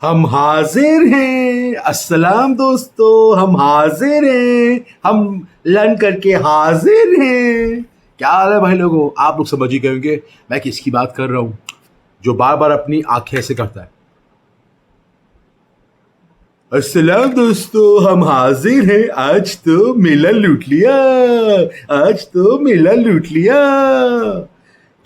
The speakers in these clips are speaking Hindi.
हम हाजिर हैं। अस्सलाम दोस्तों, हम हाजिर हैं। हम लर्न करके हाजिर हैं। क्या हाल है भाई लोगों? आप लोग समझ ही गए होंगे मैं किसकी बात कर रहा हूँ, जो बार बार अपनी आंखें ऐसे करता है। अस्सलाम दोस्तों, हम हाजिर हैं। आज तो मेला लूट लिया। आज तो मेला लूट लिया।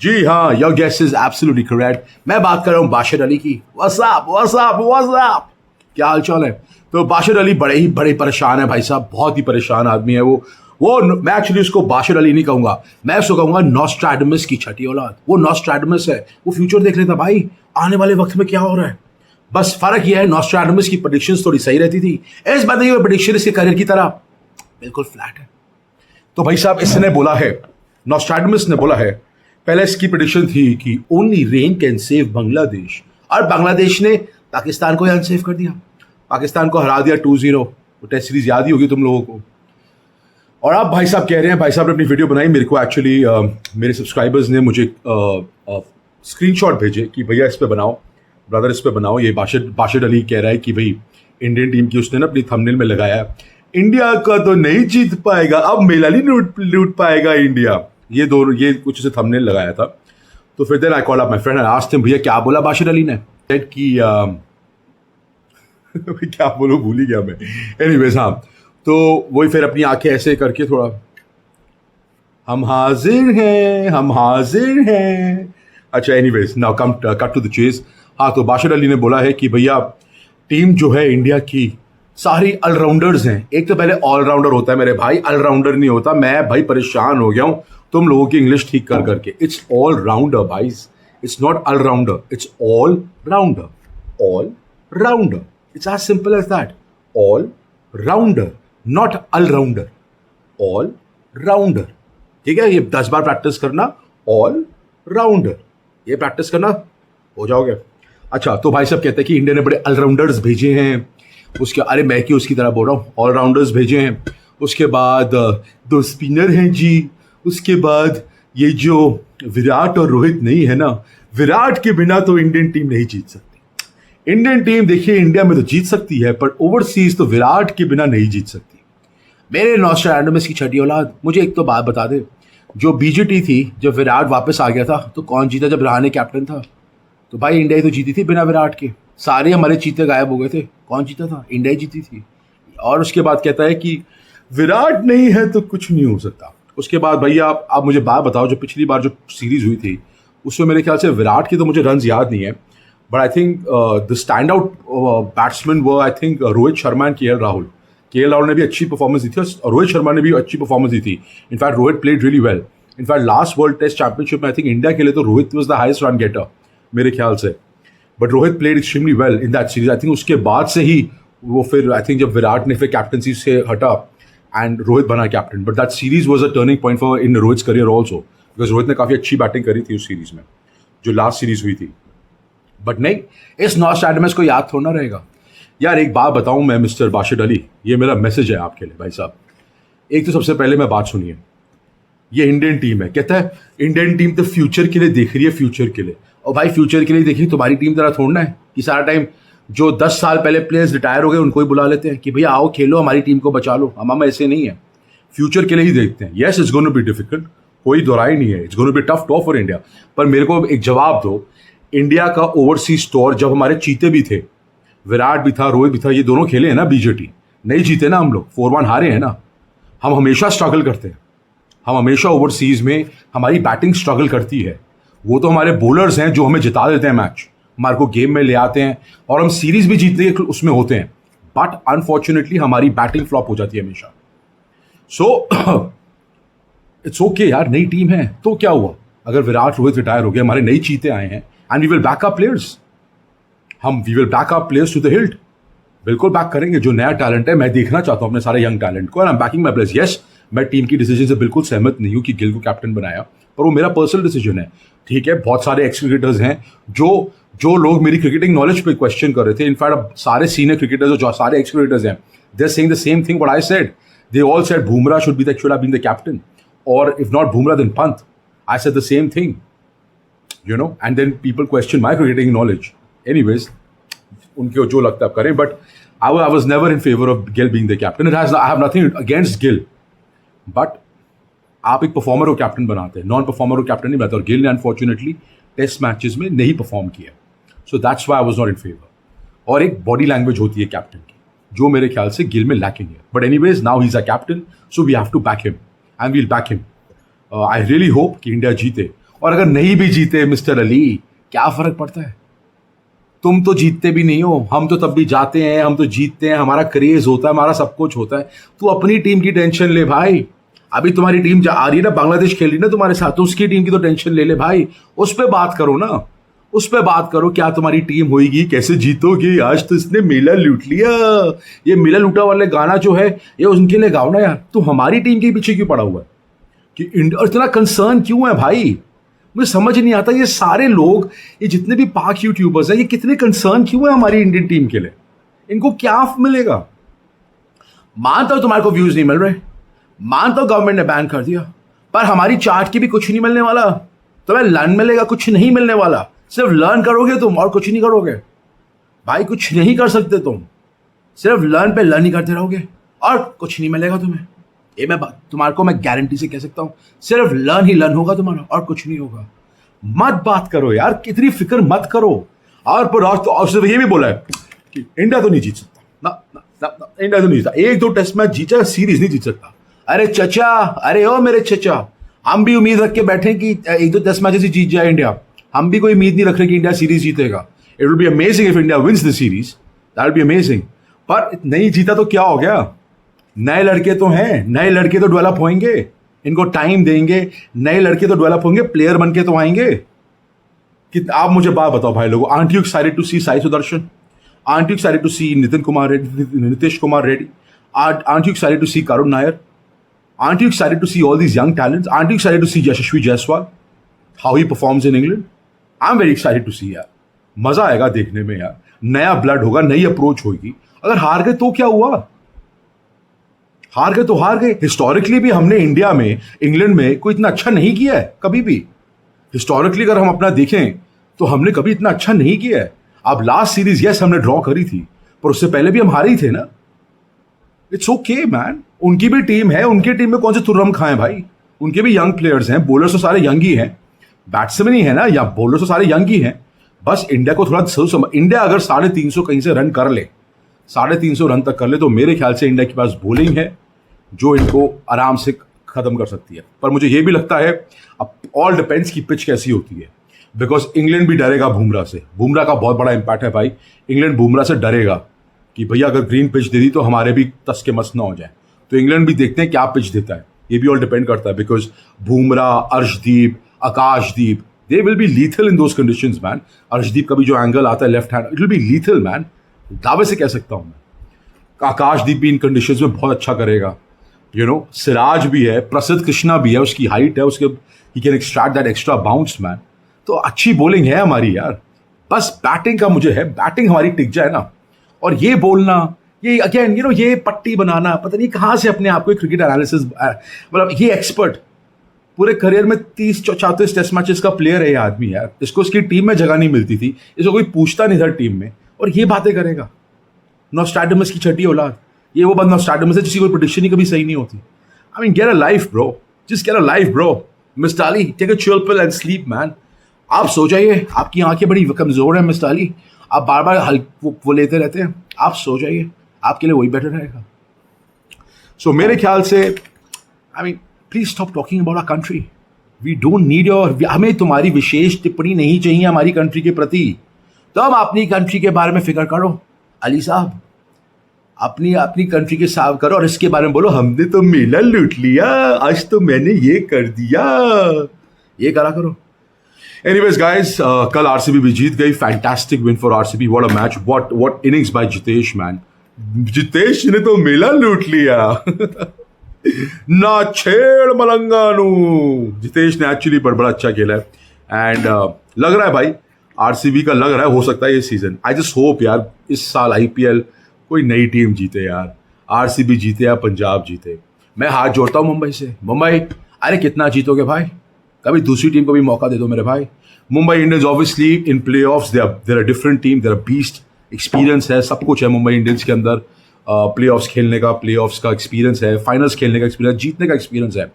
जी हाँ, your guess is absolutely correct. मैं बात कर रहा हूँ बाशिर अली की। व्हाट्सअप व्हाट्सअप व्हाट्सअप, क्या हाल चाल है? तो बाशिर अली बड़े परेशान है भाई साहब, बहुत ही परेशान आदमी है वो मैं एक्चुअली उसको बाशिर अली नहीं कहूंगा, मैं उसको कहूंगा नॉस्ट्रैडमस की छठी औलाद। वो नॉस्ट्रैडमस है, वो फ्यूचर देख लेता भाई, आने वाले वक्त में क्या हो रहा है। बस फर्क यह है, नॉस्ट्रैडमस की प्रेडिक्शंस थोड़ी सही रहती थी, इस बात ये प्रेडिक्शन इसके करियर की तरह बिल्कुल फ्लैट है। तो भाई साहब इसने बोला है, नॉस्ट्रैडमस ने बोला है, पहले इसकी प्रेडिक्शन थी कि only rain can save Bangladesh, और बांग्लादेश ने पाकिस्तान को अनसेव कर दिया, पाकिस्तान को हरा दिया 2-0। वो टेस्ट सीरीज याद ही होगी तुम लोगों को। और आप भाई साहब कह रहे हैं, भाई साहब ने अपनी वीडियो बनाई, मेरे को एक्चुअली मेरे सब्सक्राइबर्स ने मुझे स्क्रीनशॉट भेजे कि भैया इस पे बनाओ, ब्रदर इस पे बनाओ। ये बाशिर अली कह रहा है कि भाई इंडियन टीम की उसने ना अपनी थंबनेल में लगाया, इंडिया का तो नहीं जीत पाएगा, अब मेला नहीं लूट पाएगा इंडिया। ये कुछ से थंबनेल लगाया था। तो फिर then I call up my friend and asked him, भैया क्या बोला बाशिर अली ने? सेड कि क्या बोलूं, भूल ही गया मैं। एनीवेज हाँ, तो वही फिर अपनी आंखें ऐसे करके थोड़ा, हम हाजिर हैं, हम हाजिर हैं। अच्छा anyways, now cut to the chase. हाँ, तो बाशिर अली ने बोला है कि भैया टीम जो है इंडिया की सारी ऑलराउंडर्स हैं। एक तो पहले ऑलराउंडर होता है मेरे भाई, ऑलराउंडर नहीं होता। मैं भाई परेशान हो गया हूं तुम लोगों की इंग्लिश ठीक कर करके। इट्स ऑल राउंडर भाईस, it's not allrounder, it's all rounder. All rounder, it's as simple as that. All rounder, not allrounder, all rounder. ठीक है, ये 10 बार प्रैक्टिस करना, ऑल राउंडर, ये प्रैक्टिस करना, हो जाओगे। अच्छा, तो भाई साहब कहते हैं कि इंडिया ने बड़े ऑलराउंडर्स भेजे हैं। उसके, अरे मैं क्यों उसकी तरह बोल रहा हूँ, ऑलराउंडर्स भेजे हैं। उसके बाद 2 स्पिनर हैं जी। उसके बाद ये जो विराट और रोहित नहीं है ना, विराट के बिना तो इंडियन टीम नहीं जीत सकती। इंडियन टीम देखिए इंडिया में तो जीत सकती है, पर ओवरसीज तो विराट के बिना नहीं जीत सकती। मेरे नॉस्ट्रैडमस की छठी औलाद, मुझे एक तो बात बता दे, जो बीजेटी थी जब विराट वापस आ गया था तो कौन जीता? जब रहाणे कैप्टन था तो भाई इंडिया ही तो जीती थी बिना विराट के। सारे हमारे चीते गायब हो गए थे, कौन जीता था? इंडिया ही जीती थी। और उसके बाद कहता है कि विराट नहीं है तो कुछ नहीं हो सकता। उसके बाद भैया आप मुझे बात बताओ, जो पिछली बार जो सीरीज हुई थी उसमें मेरे ख्याल से विराट की तो मुझे रन याद नहीं है, but I think the stand out batsman वो I think Rohit Sharma and K L Rahul ने भी अच्छी परफॉर्मेंस दी थी और रोहित शर्मा ने भी अच्छी परफॉर्मेंस दी थी। In fact Rohit played really well. In fact last world test championship में आई थिंक इंडिया के लिए तो Rohit was the highest run getter मेरे ख्याल से, but Rohit played extremely well in that series. I think उसके बाद से ही वो फिर आई थिंक जब विराट ने फिर कैप्टनसी से हटा एंड रोहित बना captain, but that series was a turning point for in Rohit's career also, because Rohit ने काफ़ी अच्छी बैटिंग करी थी उस सीरीज में जो लास्ट सीरीज हुई थी। बट नहीं, इस नॉस्ट्रैडमस को याद थोड़ा रहेगा यार। एक बात बताऊं मैं मिस्टर बाशिर अली, ये मेरा मैसेज है आपके लिए भाई साहब। एक तो सबसे पहले मैं बात सुनिए, ये इंडियन टीम है, कहता है इंडियन टीम तो फ्यूचर के लिए देख रही है, फ्यूचर के लिए। और भाई फ्यूचर के लिए देखिए, तुम्हारी टीम तरह थोड़ना है कि सारा टाइम जो 10 साल पहले प्लेयर्स रिटायर हो गए उनको ही बुला लेते हैं कि भैया आओ खेलो, हमारी टीम को बचा लो। हम ऐसे नहीं है, फ्यूचर के लिए ही देखते हैं। Yes it's going to be difficult, कोई दोहराई नहीं है, it's going to be tough top for India. पर मेरे को एक जवाब दो, इंडिया का ओवरसीज स्टोर जब हमारे चीते भी थे, विराट भी था, रोहित भी था, ये दोनों खेले हैं ना बीजेटी, नहीं जीते ना हम लोग, 4-1 हारे हैं ना। हम हमेशा स्ट्रगल करते हैं, हम हमेशा ओवरसीज में हमारी बैटिंग स्ट्रगल करती है। वो तो हमारे बॉलर्स हैं जो हमें जिता देते हैं मैच, हमारे को गेम में ले आते हैं और हम सीरीज भी जीतने के उसमें होते हैं, बट अनफॉर्चुनेटली हमारी बैटिंग फ्लॉप हो जाती है हमेशा। सो इट्स ओके यार, नई टीम है तो क्या हुआ? अगर विराट रोहित रिटायर हो गए, हमारे नई चीते आए हैं and we will back up players, we will back up players to the hilt. बिल्कुल बैक करेंगे। जो नया टैलेंट है, मैं देखना चाहता हूं अपने सारे यंग टैलेंट को, and I am banking my players. Yes, मैं टीम की डिसीजन से बिल्कुल सहमत नहीं हूं कि गिल को कैप्टन बनाया, पर वो मेरा पर्सनल डिसीजन है। ठीक है, बहुत सारे एक्स क्रिकेटर्स हैं जो लोग मेरी क्रिकेटिंग नॉलेज पे क्वेश्चन कर रहे थे। इनफैक्ट सारे सीनियर क्रिकेटर्स जो सारे एक्स क्रिकेटर्स हैं, they are saying the same thing what I said. They all said Bumrah should have been the captain, or if not Bumrah then Pant. I said the same thing, and then people question my cricketing knowledge. Anyways, उनके जो लगता है करें, but I was never in favour of gill being the captain. I have nothing against Gill, but आप एक परफॉर्मर को कैप्टन बनाते हैं, नॉन परफॉर्मर को कैप्टन नहीं बनाते, और गिल ने अनफॉर्चुनेटली टेस्ट मैचेस में नहीं परफॉर्म किया. So that's why I was not in favour. और एक बॉडी लैंग्वेज होती है कैप्टन की, जो मेरे ख्याल से गिल में लैकिंग है. But anyways now he is a captain, so we have to back him and we'll back him. I really hope कि इंडिया जीते. और अगर नहीं भी जीते मिस्टर अली, क्या फर्क पड़ता है? तुम तो जीतते भी नहीं हो, हम तो तब भी जाते हैं, हम तो जीतते हैं, हमारा क्रेज होता है, हमारा सब कुछ होता है. तू अपनी टीम की टेंशन ले भाई. अभी तुम्हारी टीम आ रही है ना, बांग्लादेश खेल रही है ना तुम्हारे साथ, तो उसकी टीम की तो टेंशन ले ले भाई. उस पर बात करो ना, उस पर बात करो. क्या तुम्हारी टीम होगी, कैसे जीतोगे? आज तो इसने मेला लूट लिया. ये मेला लूटा वाले गाना जो है, ये उनके लिए गाओ ना यार. तू हमारी टीम के पीछे क्यों पड़ा हुआ है? कि इतना कंसर्न क्यों है भाई? मुझे समझ नहीं आता. ये सारे लोग, ये जितने भी पाक यूट्यूबर्स हैं, ये कितने कंसर्न क्यों है हमारी इंडियन टीम के लिए? इनको क्या मिलेगा? मानता हूं तुम्हारे को व्यूज नहीं मिल रहे, मानता हूं गवर्नमेंट ने बैन कर दिया, पर हमारी चार्ट की भी कुछ नहीं मिलने वाला. तुम्हें लर्न मिलेगा, कुछ नहीं मिलने वाला. सिर्फ लर्न करोगे तुम और कुछ नहीं करोगे भाई. कुछ नहीं कर सकते तुम, सिर्फ लर्न पे लर्न ही करते रहोगे और कुछ नहीं मिलेगा तुम्हें. ये मैं तुम्हारे को मैं गारंटी से कह सकता हूं. सिर्फ लर्न ही लर्न होगा तुम्हारा और कुछ नहीं होगा. मत बात करो यार, कितनी फिक्र मत करो. और पर आज तो सिर्फ ये भी बोला है कि इंडिया तो नहीं जीत सकता ना, ना, ना, ना इंडिया तो नहीं जीता. एक दो टेस्ट मैच जीता, सीरीज नहीं जीत सकता. अरे चचा, अरे ओ मेरे चचा, हम भी उम्मीद रख के बैठे कि एक दो टेस्ट मैचेस ही जीत जाए इंडिया. हम भी कोई उम्मीद नहीं रख रहे कि इंडिया सीरीज जीतेगा. It will be amazing if India wins the series, that will be amazing. पर नहीं जीता तो क्या हो गया? नए लड़के तो हैं, नए लड़के तो डेवलप होंगे, इनको टाइम देंगे, नए लड़के तो डेवलप होंगे, प्लेयर बन के तो आएंगे. कि आप मुझे बात बताओ भाई लोगों, aren't you excited to see Sai Sudarshan? Aren't you excited to see Nitin Kumar Reddy, Nitish Kumar Reddy? Aren't you excited to see Karun Nair? Aren't you excited to see all these young talents? Aren't you excited to see Yashasvi Jaiswal? How he performs in England? I'm very excited to see यार. मजा आएगा देखने में यार. नया ब्लड होगा, नई अप्रोच होगी. अगर हार गए तो क्या हुआ? हार गए तो हार गए. हिस्टोरिकली भी हमने इंडिया में, इंग्लैंड में कोई इतना अच्छा नहीं किया है कभी भी. हिस्टोरिकली अगर हम अपना देखें तो हमने कभी इतना अच्छा नहीं किया है. अब लास्ट सीरीज यस हमने ड्रॉ करी थी, पर उससे पहले भी हम हारे ही थे ना. It's okay man. उनकी भी टीम है, उनकी टीम में कौन से तुर्रम खाएं भाई? उनके भी यंग प्लेयर्स हैं, बॉलर्स तो सारे यंग ही हैं, बैट्समैन ही है ना, या बॉलर्स तो सारे यंग ही हैं. बस इंडिया को थोड़ा इंडिया अगर 350 कहीं से रन कर ले, 350 रन तक कर ले, तो मेरे ख्याल से इंडिया के पास बॉलिंग है जो इनको आराम से खत्म कर सकती है. पर मुझे ये भी लगता है अब ऑल डिपेंड्स की पिच कैसी होती है, बिकॉज इंग्लैंड भी डरेगा बुमराह से. बुमराह का बहुत बड़ा इंपैक्ट है भाई. इंग्लैंड बुमराह से डरेगा कि भैया अगर ग्रीन पिच दे दी तो हमारे भी तस के मस ना हो जाए. तो इंग्लैंड भी देखते हैं क्या पिच देता है. ये भी ऑल डिपेंड करता है, because Bumrah, Arshdeep, Akashdeep, they will be lethal in those conditions man. Arshdeep का भी जो एंगल आता है left hand, it will B lethal man. दावे से कह सकता हूं मैं. आकाशदीप भी इन कंडीशंस में बहुत अच्छा करेगा. सिराज भी है, प्रसिद्ध कृष्णा भी है, उसकी हाइट है, उसके he can extract that extra bounce man. तो अच्छी बॉलिंग है हमारी यार. बस बैटिंग का मुझे है, बैटिंग हमारी टिक जाए ना. और ये बोलना, ये अगेन ये पट्टी बनाना, पता नहीं कहाँ से अपने आप को क्रिकेट एनालिसिस, मतलब ये एक्सपर्ट पूरे करियर में 30-34 टेस्ट मैचेस का प्लेयर है ये आदमी यार. इसको उसकी टीम में जगह नहीं मिलती थी, इसको कोई पूछता नहीं था टीम में, और ये बातें करेगा. नॉस्ट्रैडमस की छठी औलाद, ये वो बंदा नॉस्ट्रैडमस है जिसकी कोई प्रेडिक्शन ही कभी सही नहीं होती. I mean get a life bro, just get a life bro. Mister Ali, take a chill pill and sleep man. आप सो जाइए, आपकी आंखें बड़ी कमजोर हैं मिस्टर अली, आप बार बार वो लेते रहते हैं. आप सो जाइए, आपके लिए वही बेटर रहेगा. सो मेरे ख्याल से, I mean please stop talking about our country. We don't need your, हमें तुम्हारी विशेष टिप्पणी नहीं चाहिए हमारी कंट्री के प्रति. तो हम अपनी कंट्री के बारे में फिक्र करो अली साहब, अपनी कंट्री के साफ करो, और इसके बारे में बोलो हमने तो मेला लूट लिया, आज तो मैंने ये कर दिया, ये करा करो. Anyways, guys, कल आरसीबी भी जीत गई. Fantastic win for RCB. What a match, what innings bye Jitesh man. Jitesh ने तो मेला लूट लिया. ना छेड़ मलंगानू. जितेश ने एक्चुअली बड़ा अच्छा खेला है. एंड लग रहा है भाई, आरसीबी का लग रहा है हो सकता है ये सीजन. आई जस्ट होप यार इस साल आईपीएल कोई नई टीम जीते यार. आरसीबी जीते या पंजाब जीते. मैं हाथ जोड़ता हूँ मुंबई से. मुंबई, अरे कितना जीतोगे भाई, कभी दूसरी टीम को भी मौका दे दो मेरे भाई. Mumbai Indians obviously in play offs, there a different team, there a beast. Experience है, सब कुछ है मुंबई इंडियंस के अंदर। प्लेऑफ्स खेलने का, प्लेऑफ्स का एक्सपीरियंस है, फाइनल्स खेलने का एक्सपीरियंस, जीतने का एक्सपीरियंस है।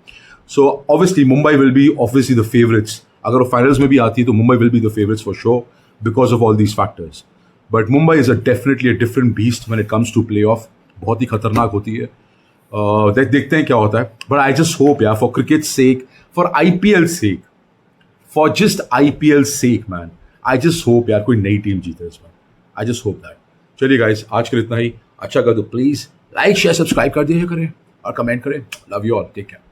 So obviously Mumbai will be obviously the favourites. अगर वो फाइनल्स में भी आती है तो Mumbai will be the favourites for sure because of all these factors. But Mumbai is definitely a different beast when it comes to play off. बहुत ही खतरनाक होती है। देखते हैं क्या होता है। बट आई जस्ट होप यार, for cricket sake, for IPL sake, for just IPL sake man, I just hope यार कोई नई टीम जीते इस बार। I just hope that. चलिए गाइस, आज के लिए इतना ही। अच्छा कर दो प्लीज, लाइक शेयर सब्सक्राइब कर दिया करें और कमेंट करें। Love you all, take care.